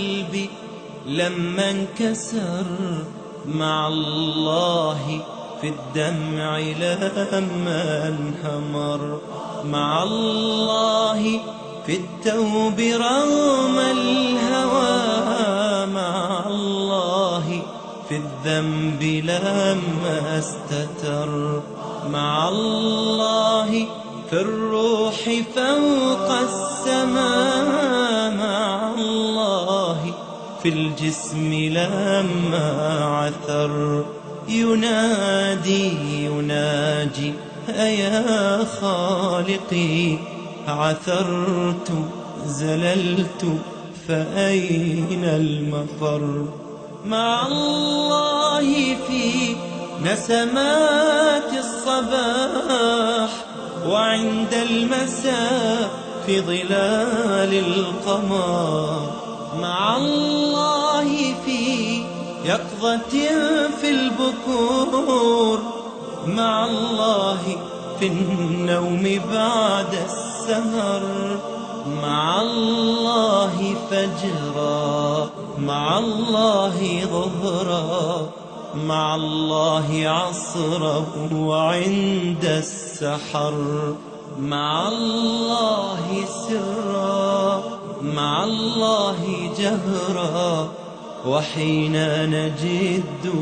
قلبي لما انكسر، مع الله في الدمع لما انهمر، مع الله في التوب رغم الهوى، مع الله في الذنب لما استتر، مع الله في الروح فوق السماء، مع الله في الجسم لما عثر. يناجي أيا خالقي، عثرت زللت فأين المفر. مع الله في نسمات الصباح، وعند المساء في ظلال القمر، مع الله في يقظة في البكور، مع الله في النوم بعد السهر، مع الله فجرا، مع الله ظهرا، مع الله عصرا وعند السحر، مع الله سرا، مع الله جهرا، وحين نجد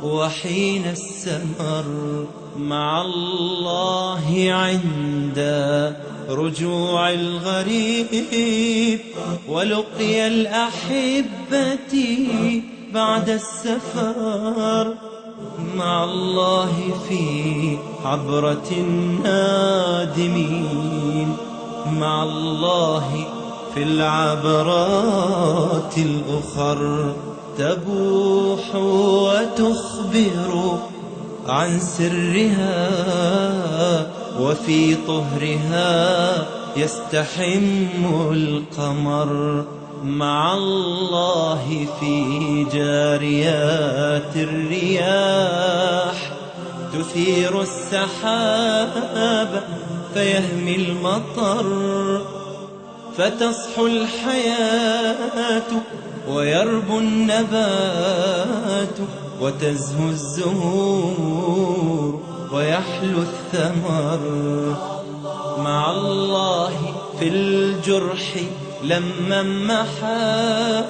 وحين السمر، مع الله عند رجوع الغريب، ولقي الأحبة بعد السفر، مع الله في عبرة النادمين، مع الله في العبرات الأخر. تبوح وتخبر عن سرها، وفي طهرها يستحم القمر، مع الله في جاريات الرياح، تثير السحاب فيهمي المطر، فتصحو الحياة ويربو النبات، وتزهو الزهور ويحلو الثمر، مع الله في الجرح لما محا،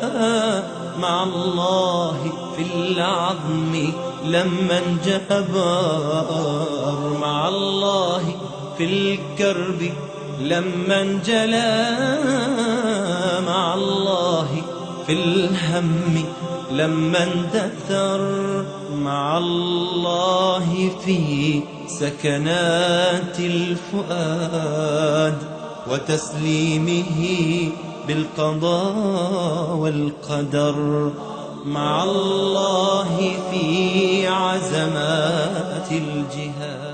مع الله في العظم لما انجبر، مع الله في الكرب لما انجلى، مع الله في الهم لما اندثر، مع الله في سكنات الفؤاد، وتسليمه بالقضاء والقدر، مع الله في عزمات الجهاد.